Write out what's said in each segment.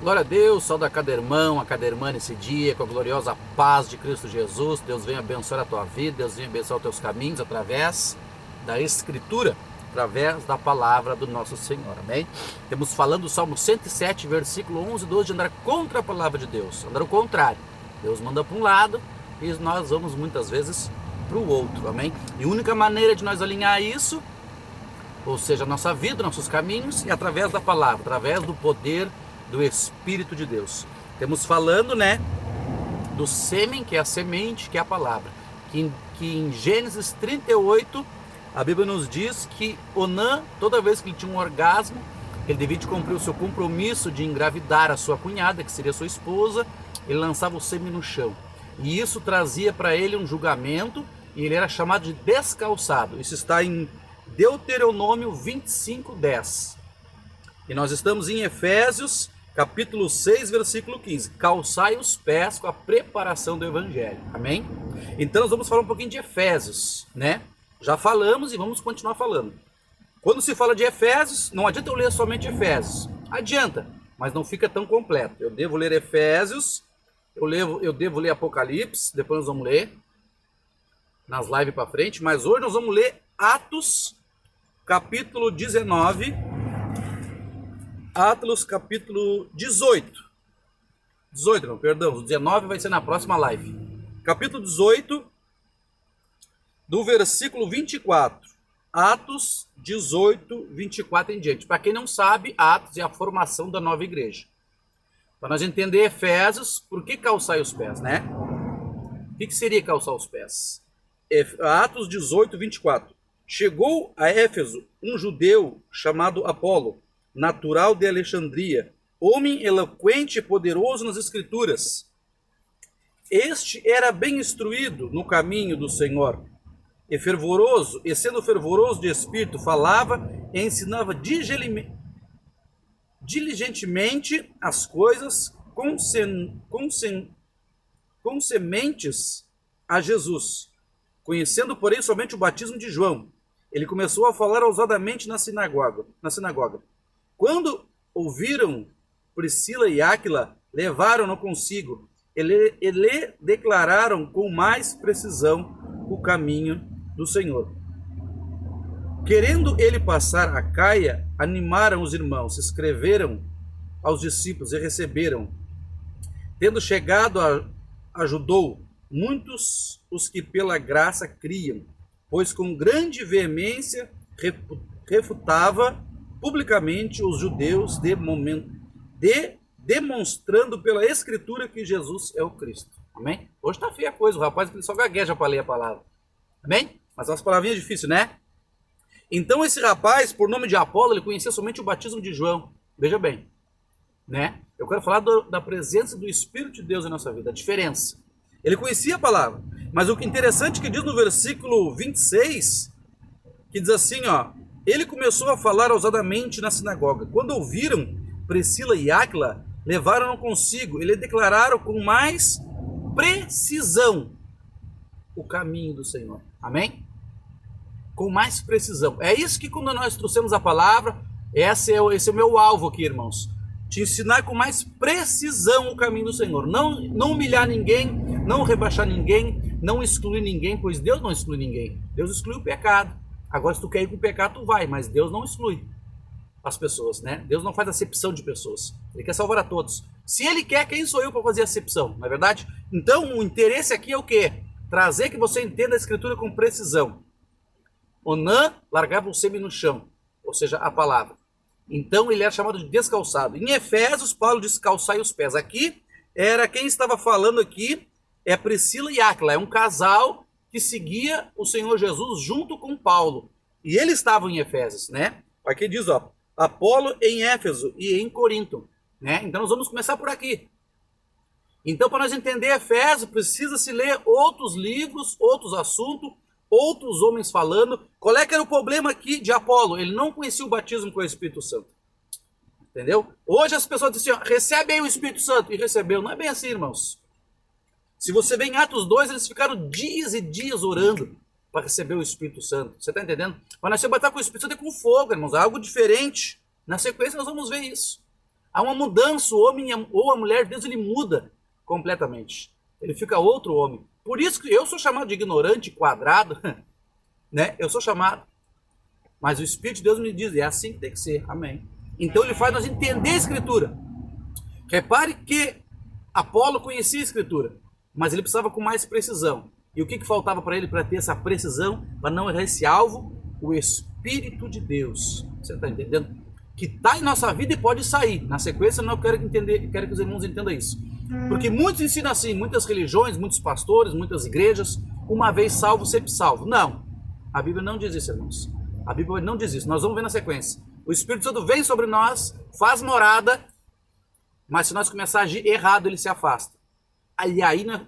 Glória a Deus, saúde a cada irmão, a cada irmã nesse dia, com a gloriosa paz de Cristo Jesus. Deus venha abençoar a tua vida, Deus venha abençoar os teus caminhos através da Escritura, através da palavra do nosso Senhor, amém? Temos falando do Salmo 107, versículo 11 e 12, de andar contra a palavra de Deus, andar o contrário. Deus manda para um lado e nós vamos muitas vezes para o outro, amém? E a única maneira de nós alinhar isso, ou seja, a nossa vida, nossos caminhos, é através da palavra, através do poder do Espírito de Deus. Temos falando, do sêmen, que é a semente, que é a palavra. Que em Gênesis 38, a Bíblia nos diz que Onã, toda vez que ele tinha um orgasmo, ele devia de cumprir o seu compromisso de engravidar a sua cunhada, que seria sua esposa, ele lançava o sêmen no chão. E isso trazia para ele um julgamento, e ele era chamado de descalçado. Isso está em Deuteronômio 25, 10. E nós estamos em Efésios, capítulo 6, versículo 15. Calçai os pés com a preparação do Evangelho. Amém? Então nós vamos falar um pouquinho de Efésios, Já falamos e vamos continuar falando. Quando se fala de Efésios, não adianta eu ler somente Efésios. Adianta, mas não fica tão completo. Eu devo ler Efésios, eu devo ler Apocalipse, depois nós vamos ler nas lives para frente, mas hoje nós vamos ler Atos, capítulo 19, Atos capítulo 18. 18, não, perdão, o 19 vai ser na próxima live. Capítulo 18, do versículo 24. Atos 18, 24 em diante. Para quem não sabe, Atos é a formação da nova igreja. Para nós entender Efésios, por que calçar os pés, O que seria calçar os pés? Atos 18, 24. Chegou a Éfeso um judeu chamado Apolo, natural de Alexandria, homem eloquente e poderoso nas escrituras. Este era bem instruído no caminho do Senhor, e sendo fervoroso de espírito, falava e ensinava diligentemente as coisas sementes a Jesus. Conhecendo, porém, somente o batismo de João, ele começou a falar ousadamente na sinagoga. Quando ouviram Priscila e Áquila, levaram-no consigo e lhe declararam com mais precisão o caminho do Senhor. Querendo ele passar a Caia, animaram os irmãos, escreveram aos discípulos e receberam. Tendo chegado, ajudou muitos os que pela graça criam, pois com grande veemência refutava publicamente os judeus demonstrando pela escritura que Jesus é o Cristo. Amém? Hoje está feia a coisa, o rapaz só gagueja para ler a palavra. Amém? Mas umas palavrinhas difíceis, Então esse rapaz, por nome de Apolo, ele conhecia somente o batismo de João. Veja bem, Eu quero falar da presença do Espírito de Deus em nossa vida, a diferença. Ele conhecia a palavra, mas o interessante que diz no versículo 26, que diz assim, ele começou a falar ousadamente na sinagoga. Quando ouviram Priscila e Áquila, levaram-no consigo e lhe declararam com mais precisão o caminho do Senhor. Amém? Com mais precisão. É isso que quando nós trouxemos a palavra, esse é o meu alvo aqui, irmãos. Te ensinar com mais precisão o caminho do Senhor. Não humilhar ninguém, não rebaixar ninguém, não excluir ninguém, pois Deus não exclui ninguém. Deus exclui o pecado. Agora, se tu quer ir com o pecado, tu vai, mas Deus não exclui as pessoas, Deus não faz acepção de pessoas. Ele quer salvar a todos. Se Ele quer, quem sou eu para fazer acepção? Não é verdade? Então, o interesse aqui é o quê? Trazer que você entenda a Escritura com precisão. Onã largava o sêmen no chão, ou seja, a palavra. Então, ele era chamado de descalçado. Em Efésios, Paulo diz calçai os pés. Aqui, quem estava falando aqui é Priscila e Áquila. É um casal que seguia o Senhor Jesus junto com Paulo. E eles estavam em Efésios, Aqui diz, Apolo em Éfeso e em Corinto, Então nós vamos começar por aqui. Então, para nós entender Efésios, precisa-se ler outros livros, outros assuntos, outros homens falando. Qual é que era o problema aqui de Apolo? Ele não conhecia o batismo com o Espírito Santo. Entendeu? Hoje as pessoas dizem assim, recebe aí o Espírito Santo. E recebeu. Não é bem assim, irmãos. Se você vê em Atos 2, eles ficaram dias e dias orando para receber o Espírito Santo. Você está entendendo? Mas nós se bater com o Espírito Santo é com fogo, irmãos. É algo diferente. Na sequência nós vamos ver isso. Há uma mudança, o homem ou a mulher de Deus, ele muda completamente. Ele fica outro homem. Por isso que eu sou chamado de ignorante, quadrado, né? Eu sou chamado. Mas o Espírito de Deus me diz, é assim que tem que ser. Amém. Então ele faz nós entender a Escritura. Repare que Apolo conhecia a Escritura, mas ele precisava com mais precisão. E o que faltava para ele para ter essa precisão, para não errar esse alvo? O Espírito de Deus. Você está entendendo? Que está em nossa vida e pode sair. Na sequência, eu quero que os irmãos entendam isso. Porque muitos ensinam assim, muitas religiões, muitos pastores, muitas igrejas, uma vez salvo, sempre salvo. Não. A Bíblia não diz isso, irmãos. A Bíblia não diz isso. Nós vamos ver na sequência. O Espírito Santo vem sobre nós, faz morada, mas se nós começar a agir errado, ele se afasta.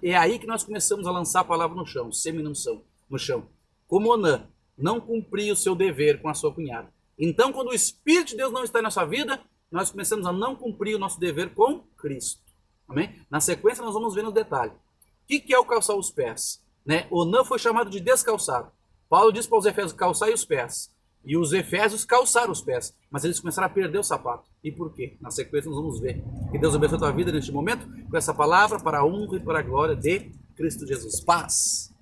É aí que nós começamos a lançar a palavra no chão, semi-unção, no chão. Como Onã não cumpriu o seu dever com a sua cunhada. Então, quando o Espírito de Deus não está em nossa vida, nós começamos a não cumprir o nosso dever com Cristo. Amém? Na sequência, nós vamos ver no detalhe. O que é o calçar os pés? Né? Onã foi chamado de descalçado. Paulo diz para os Efésios calçai os pés. E os Efésios calçaram os pés. Mas eles começaram a perder o sapato. E por quê? Na sequência nós vamos ver. Que Deus abençoe a tua vida neste momento com essa palavra para a honra e para a glória de Cristo Jesus. Paz.